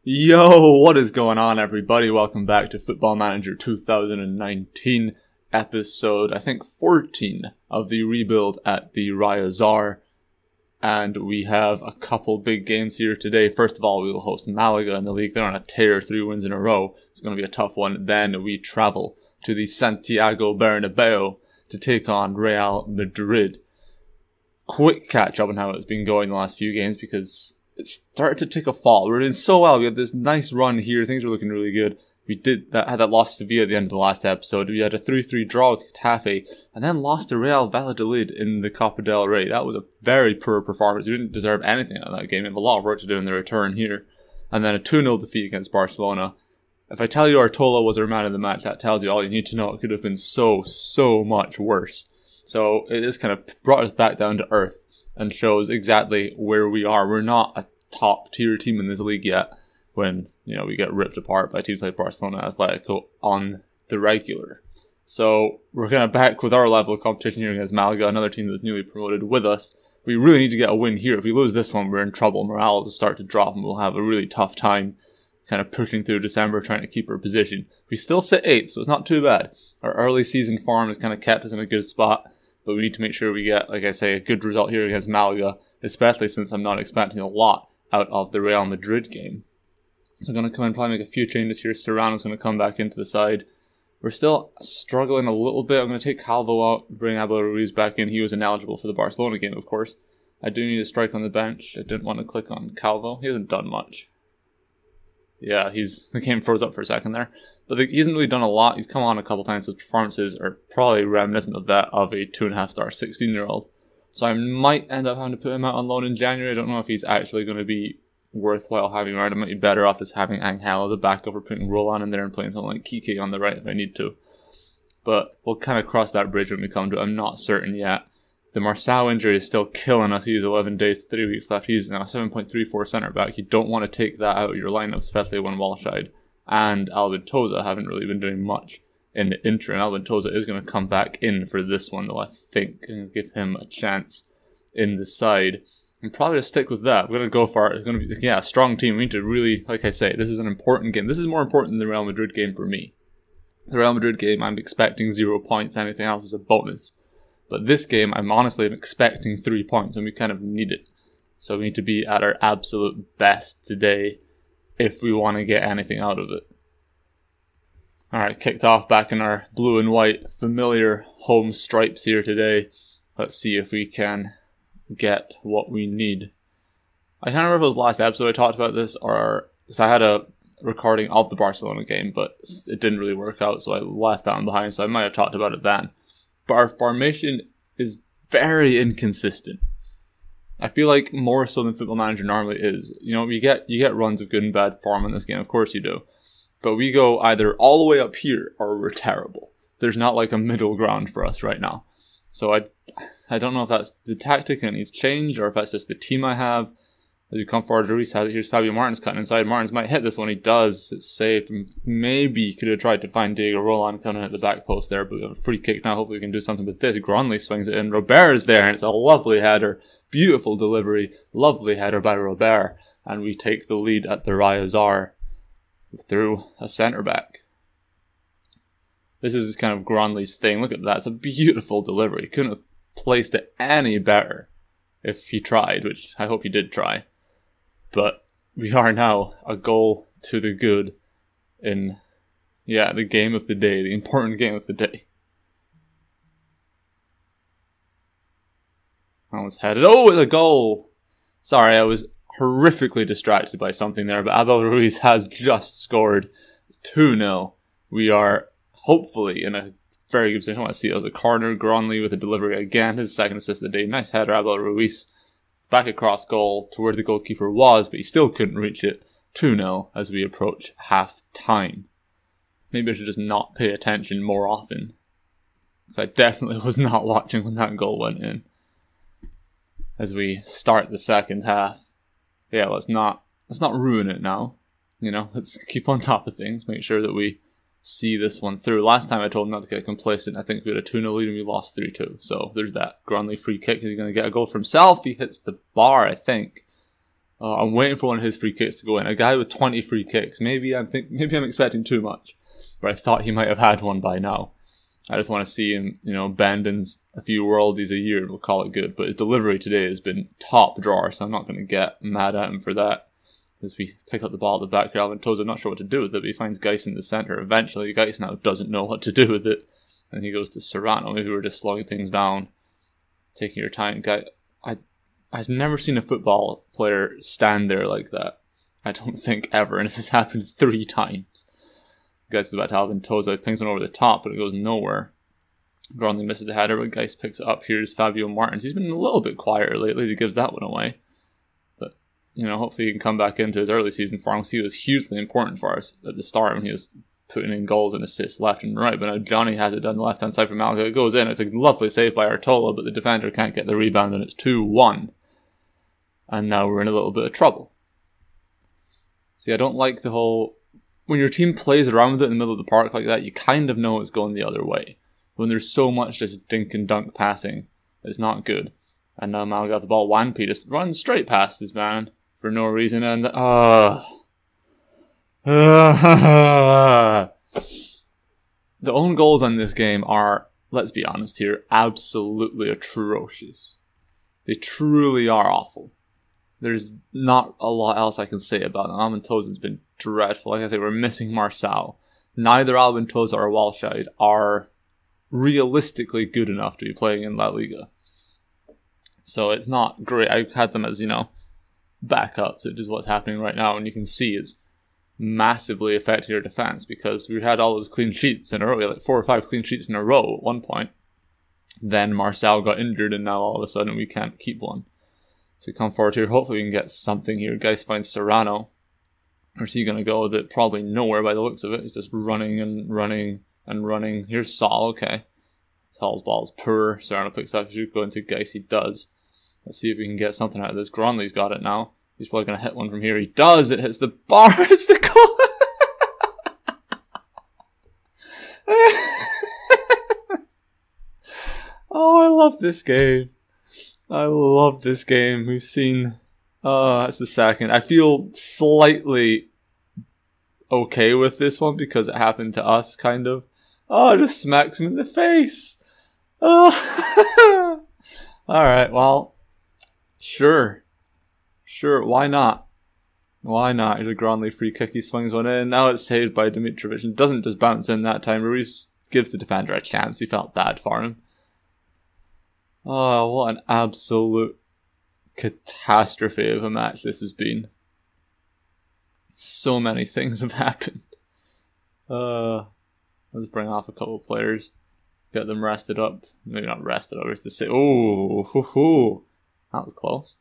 Yo, what is going on, everybody? Welcome back to Football Manager 2019 episode, I think 14 of the rebuild at the Riazor. And we have a couple big games here today. First of all, we will host Malaga in the league. They're on a tear, 3 wins in a row. It's going to be a tough one. Then we travel to the Santiago Bernabeu to take on Real Madrid. Quick catch up on how it's been going the last few games because it started to take a fall. We're doing so well. We had this nice run here. Things were looking really good. We had that loss to Sevilla at the end of the last episode. We had a 3-3 draw with Getafe, and then lost to Real Valladolid in the Copa del Rey. That was a very poor performance. We didn't deserve anything out of that game. We have a lot of work to do in the return here. And then a 2-0 defeat against Barcelona. If I tell you Artola was our man of the match, that tells you all you need to know. It could have been so much worse. So it just kind of brought us back down to earth and shows exactly where we are. We're not a top tier team in this league yet when, we get ripped apart by teams like Barcelona and Atletico on the regular. So we're kind of back with our level of competition here against Malaga, another team that's newly promoted with us. We really need to get a win here. If we lose this one, we're in trouble. Morale will start to drop and we'll have a really tough time kind of pushing through December, trying to keep our position. We still sit 8th, so it's not too bad. Our early season form has kind of kept us in a good spot. But we need to make sure we get, like I say, a good result here against Malaga, especially since I'm not expecting a lot out of the Real Madrid game. So I'm going to come and probably make a few changes here. Serrano's going to come back into the side. We're still struggling a little bit. I'm going to take Calvo out, bring Abel Ruiz back in. He was ineligible for the Barcelona game, of course. I do need a strike on the bench. I didn't want to click on Calvo. He hasn't done much. Yeah, the game froze up for a second there. But he hasn't really done a lot. He's come on a couple times with performances are probably reminiscent of that of a 2.5-star 16-year-old. So I might end up having to put him out on loan in January. I don't know if he's actually going to be worthwhile having around. I might be better off just having Angel as a backup or putting Roland in there and playing something like Kike on the right if I need to. But we'll kind of cross that bridge when we come to it. I'm not certain yet. The Marçal injury is still killing us. He's 11 days to 3 weeks left. He's now 7.34 centre back. You don't want to take that out of your lineup, especially when Walshide and Alvin Toza haven't really been doing much in the interim. Alvin Toza is going to come back in for this one, though, I think, and give him a chance in the side. I'm probably going to stick with that. We're going to go for it. It's going to be, a strong team. We need to really, like I say, this is an important game. This is more important than the Real Madrid game for me. The Real Madrid game, I'm expecting 0 points. Anything else is a bonus. But this game, I'm honestly expecting 3 points, and we kind of need it. So we need to be at our absolute best today if we want to get anything out of it. Alright, kicked off back in our blue and white familiar home stripes here today. Let's see if we can get what we need. I can't remember if it was last episode I talked about this, or because I had a recording of the Barcelona game, but it didn't really work out, so I left that one behind, so I might have talked about it then. But our formation is very inconsistent. I feel like more so than Football Manager normally is. You get runs of good and bad form in this game, of course you do. But we go either all the way up here or we're terrible. There's not like a middle ground for us right now. So I don't know if that's the tactic and he's changed or if that's just the team I have. As you come forward, Ruiz has it. Here's Fabio Martins cutting inside. Martins might hit this one. He does. It's saved. Maybe could have tried to find Diego Roland coming at the back post there, but we have a free kick now. Hopefully we can do something with this. Gronley swings it in. Robert is there, and it's a lovely header. Beautiful delivery. Lovely header by Robert. And we take the lead at the Riazor through a centre-back. This is kind of Gronley's thing. Look at that. It's a beautiful delivery. Couldn't have placed it any better if he tried, which I hope he did try. But we are now a goal to the good in, the game of the day, the important game of the day. I almost had it. Oh, it's a goal! Sorry, I was horrifically distracted by something there, but Abel Ruiz has just scored. It's 2-0. We are hopefully in a very good position. I want to see it as a corner. Gronley with a delivery again. His second assist of the day. Nice header, Abel Ruiz. Back across goal to where the goalkeeper was, but he still couldn't reach it. 2-0 as we approach half time. Maybe I should just not pay attention more often, because I definitely was not watching when that goal went in. As we start the second half. Yeah, let's not ruin it now. Let's keep on top of things. Make sure that we see this one through. Last time I told him not to get complacent. I think we had a 2-0 lead and we lost 3-2. So there's that. Gronley free kick. Is he going to get a goal for himself? He hits the bar, I think. I'm waiting for one of his free kicks to go in. A guy with 20 free kicks. Maybe I'm expecting too much, but I thought he might have had one by now. I just want to see him, bend in a few worldies a year. We'll call it good. But his delivery today has been top drawer, so I'm not going to get mad at him for that. As we pick up the ball at the back here, Alventosa not sure what to do with it, but he finds Geis in the centre. Eventually, Geis now doesn't know what to do with it, and he goes to Serrano. Maybe we're just slowing things down, taking your time. I've never seen a football player stand there like that. I don't think ever, and this has happened 3 times. Geis is about to Alventosa, pings one over the top, but it goes nowhere. Grondley misses the header, but Geis picks it up. Here's Fabio Martins. He's been a little bit quieter lately as he gives that one away. But, hopefully he can come back into his early season form. He was hugely important for us at the start when he was putting in goals and assists left and right. But now Johnny has it done the left-hand side for Malaga. It goes in. It's a lovely save by Artola, but the defender can't get the rebound, and it's 2-1. And now we're in a little bit of trouble. See, I don't like the whole... When your team plays around with it in the middle of the park like that, you kind of know it's going the other way. When there's so much just dink and dunk passing, it's not good. And now Malaga got the ball. Wanpi just runs straight past his man for no reason, and the own goals on this game are, let's be honest here, absolutely atrocious. They truly are awful. There's not a lot else I can say about them. Alventosa's been dreadful. Like I say, we're missing Marçal. Neither Alventosa or Walscheid are realistically good enough to be playing in La Liga. So it's not great. I had them as, backups, which is what's happening right now. And you can see it's massively affecting our defense because we had all those clean sheets in a row. We had like 4 or 5 clean sheets in a row at one point. Then Marçal got injured and now all of a sudden we can't keep one. So we come forward here. Hopefully we can get something here. Geis finds Serrano. Where's he going to go? That probably nowhere by the looks of it. He's just running and running and running. Here's Saul. Okay. Saul's ball is poor. Serrano picks up. He should go into Geis. He does. Let's see if we can get something out of this. Grondley's got it now. He's probably going to hit one from here. He does. It hits the bar. It's the goal. Oh, I love this game. I love this game. We've seen... that's the second. I feel slightly okay with this one because it happened to us, kind of. Oh, it just smacks him in the face. Oh. Alright, well... Sure, why not? Why not? Here's a Grondley free kick. He swings one in. Now it's saved by Dimitrovic and doesn't just bounce in that time. Ruiz gives the defender a chance. He felt bad for him. Oh, what an absolute catastrophe of a match this has been. So many things have happened. Let's bring off a couple of players. Get them rested up. Maybe not rested up, just to say, oh, that was close.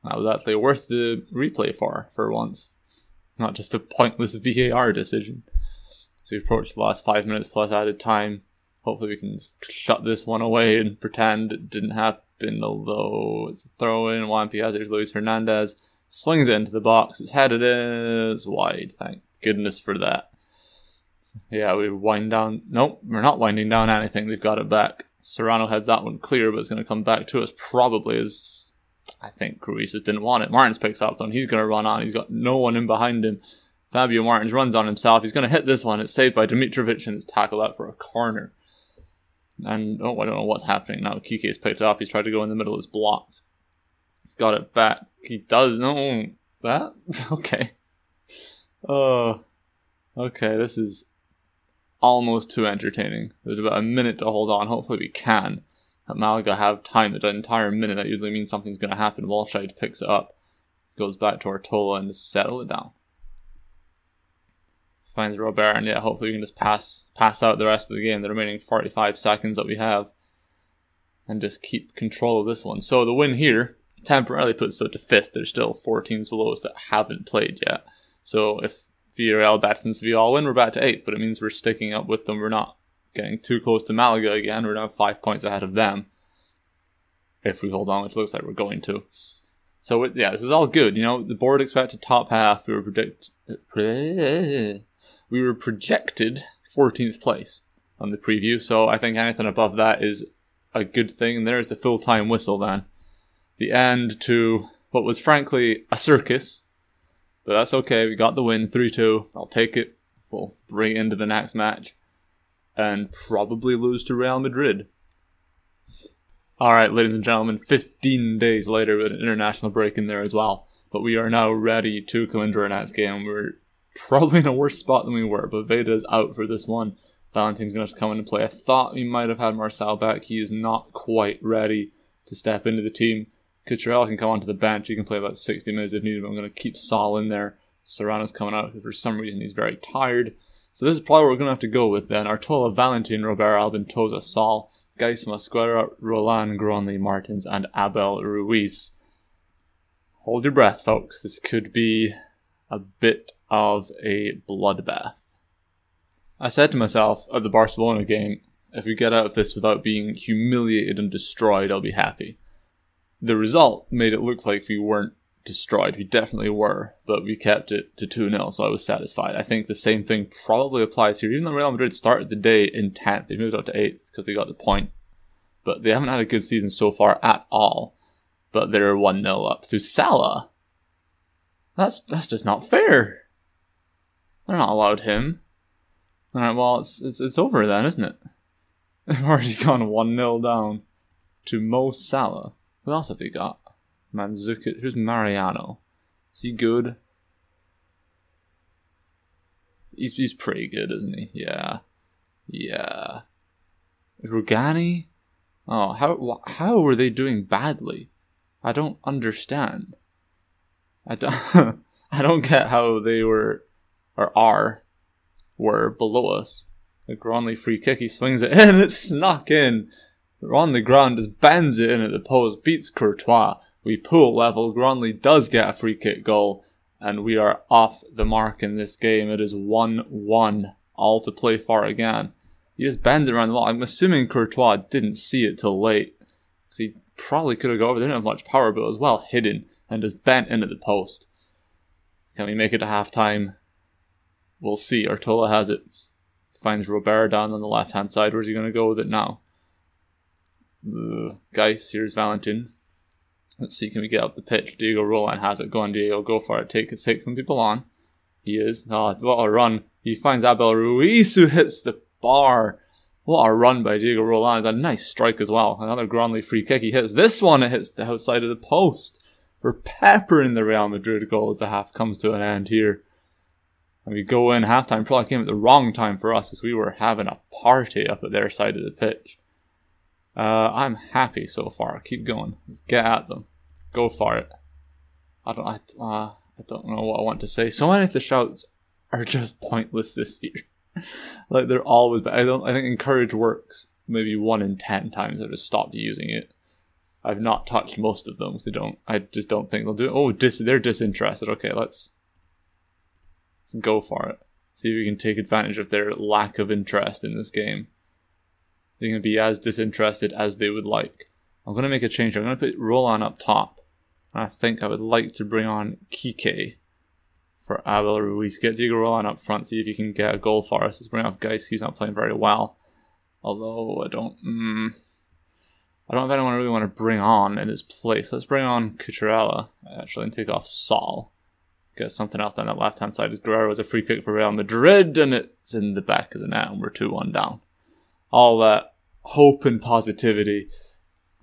That was actually worth the replay for once. Not just a pointless VAR decision. So we approach the last 5 minutes plus added time. Hopefully we can shut this one away and pretend it didn't happen, although it's a throw in. Wanpi has it. Luis Hernandez swings it into the box. It's headed in. It's wide. Thank goodness for that. So, yeah, we wind down. Nope, we're not winding down anything. They've got it back. Serrano had that one clear, but it's going to come back to us probably as... I think Ruiz just didn't want it. Martins picks up though, and he's going to run on. He's got no one in behind him. Fabio Martins runs on himself. He's going to hit this one. It's saved by Dimitrovic, and it's tackled out for a corner. And, I don't know what's happening now. Kike has picked it up. He's tried to go in the middle. It's blocked. He's got it back. He does. No. That? Okay. Oh. Okay, this is almost too entertaining. There's about a minute to hold on. Hopefully we can. At Malaga have time. That entire minute, that usually means something's going to happen. Walscheid picks it up. Goes back to Artola and settle it down. Finds Robert, and yeah, hopefully we can just pass out the rest of the game, the remaining 45 seconds that we have, and just keep control of this one. So the win here temporarily puts us to 5th. There's still 4 teams below us that haven't played yet. So if Villarreal, Betis, and Sevilla all win, we're back to 8th, but it means we're sticking up with them. We're not getting too close to Malaga again. We're now 5 points ahead of them. If we hold on, which looks like we're going to. So yeah, this is all good. The board expected top half. We were projected 14th place on the preview, so I think anything above that is a good thing. And there's the full-time whistle then. The end to what was frankly a circus. But that's okay, we got the win, 3-2. I'll take it. We'll bring it into the next match. And probably lose to Real Madrid. Alright, ladies and gentlemen, 15 days later with an international break in there as well. But we are now ready to come into our next game. We're probably in a worse spot than we were, but Veda's out for this one. Valentin's going to have to come in and play. I thought we might have had Marcel back. He is not quite ready to step into the team. Cucurella can come onto the bench. He can play about 60 minutes if needed, but I'm going to keep Saul in there. Serrano's coming out because for some reason he's very tired. So this is probably what we're going to have to go with then. Artola, Valentin, Robert, Albentosa, Saul, Gais, Mosquera, Roland, Gronley, Martins, and Abel Ruiz. Hold your breath, folks. This could be a bit of a bloodbath. I said to myself at the Barcelona game, if we get out of this without being humiliated and destroyed, I'll be happy. The result made it look like we weren't destroyed. We definitely were, but we kept it to 2-0, so I was satisfied. I think the same thing probably applies here. Even though Real Madrid started the day in 10th, they moved up to 8th because they got the point. But they haven't had a good season so far at all. But they're 1-0 up through Salah. That's just not fair. They're not allowed him. Alright, well, it's over then, isn't it? They've already gone 1-0 down to Mo Salah. Who else have they got? Mandzukic. Who's Mariano? Is he good? He's pretty good, isn't he? Yeah. Yeah. Rugani? Oh, how were they doing badly? I don't understand. I don't get how they were, or were below us. The Gronley free kick, he swings it in, it's snuck in. We're on the ground, just bends it in at the post, beats Courtois. We pull level, Gronley does get a free kick goal, and we are off the mark in this game. It is 1-1, all to play for again. He just bends it around the wall. I'm assuming Courtois didn't see it till late, because he probably could have gone over. They didn't have much power, but it was well hidden, and just bent into the post. Can we make it to half-time? We'll see. Artola has it. Finds Robert down on the left-hand side. Where's he going to go with it now? Guys, here's Valentin. Let's see, can we get up the pitch? Diego Roland has it. Go on, Diego. Go for it. Take some people on. He is. Oh, what a run. He finds Abel Ruiz, who hits the bar. What a run by Diego Roland. A nice strike as well. Another Gronley free kick. He hits this one. It hits the outside of the post. We're peppering the Real Madrid goal as the half comes to an end here. And we go in halftime. Probably came at the wrong time for us as we were having a party up at their side of the pitch. I'm happy so far. Keep going. Let's get at them. Go for it. I don't know what I want to say. So many of the shouts are just pointless this year. Like they're always. But I think encourage works. Maybe 1 in 10 times I've just stopped using it. I've not touched most of them because they don't. I just don't think they'll do it. Oh, they're disinterested. Okay, let's go for it. See if we can take advantage of their lack of interest in this game. They're going to be as disinterested as they would like. I'm going to make a change. I'm going to put Roland up top. And I think I would like to bring on Kike for Abel Ruiz. Get Diego Roland up front. See if he can get a goal for us. Let's bring off Gais. He's not playing very well. Although I don't have anyone I really want to bring on in his place. Let's bring on Cucurella actually and take off Saul. Get something else down that left-hand side. As Guerrero was a free kick for Real Madrid and it's in the back of the net and we're 2-1 down. All that hope and positivity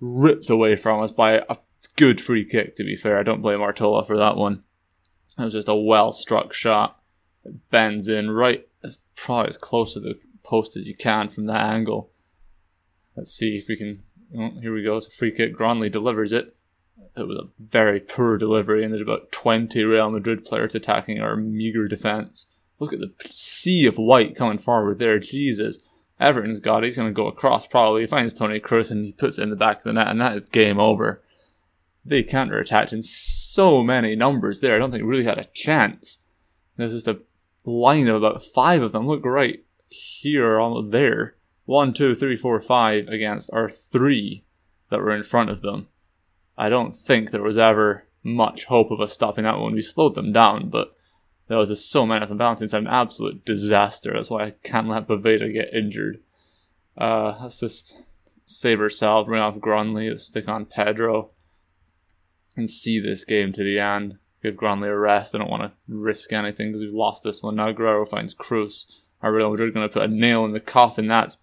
ripped away from us by a good free kick, to be fair. I don't blame Artola for that one. It was just a well-struck shot. It bends in right, probably as close to the post as you can from that angle. Let's see if we can... Oh, here we go. It's a free kick. Gronley delivers it. It was a very poor delivery, and there's about 20 Real Madrid players attacking our meagre defence. Look at the sea of white coming forward there. Jesus. Everton's got it. He's going to go across probably. He finds Toni Kroos and he puts it in the back of the net, and that is game over. They counter-attacked in so many numbers there. I don't think we really had a chance. There's just a line of about 5 of them. Look right here, almost there. 1, 2, 3, 4, 5 against our 3 that were in front of them. I don't think there was ever much hope of us stopping that one. We slowed them down, but there was just so many of them. Valentin's had an absolute disaster. That's why I can't let Baveda get injured. Let's just save ourselves, bring off Gronley, let's stick on Pedro. and see this game to the end. Give Granley a rest. I don't want to risk anything because we've lost this one. Now Guerrero finds Cruz. Are Real Madrid going to put a nail in the coffin? That's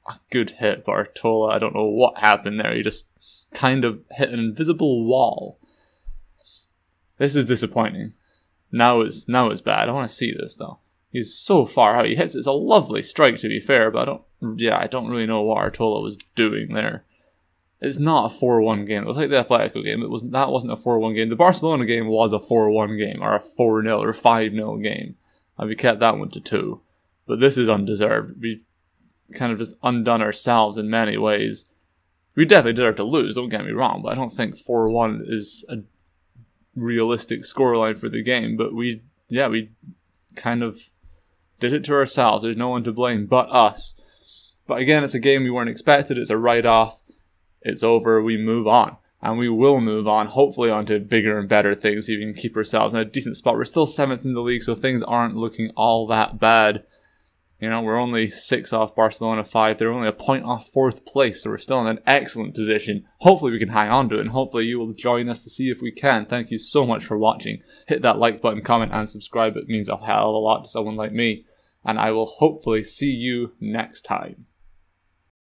a good hit, Bartola. I don't know what happened there. He just kind of hit an invisible wall. This is disappointing. Now it's bad. I want to see this though. He's so far out. He hits. It's a lovely strike to be fair, but I don't really know what Artola was doing there. It's not a 4-1 game. It was like the Atletico game. That wasn't a 4-1 game. The Barcelona game was a 4-1 game, or a 4-0 or 5-0 game. And we kept that one to 2. But this is undeserved. We kind of just undone ourselves in many ways. We definitely deserve to lose, don't get me wrong, but I don't think 4-1 is a realistic scoreline for the game. But we kind of did it to ourselves. There's no one to blame but us. But again, it's a game we weren't expected. It's a write-off. It's over, we move on. And we will move on, hopefully onto bigger and better things, so we can keep ourselves in a decent spot. We're still 7th in the league, so things aren't looking all that bad. You know, we're only 6 off Barcelona 5. They're only a point off 4th place, so we're still in an excellent position. Hopefully we can hang on to it, and hopefully you will join us to see if we can. Thank you so much for watching. Hit that like button, comment, and subscribe. It means a hell of a lot to someone like me. And I will hopefully see you next time.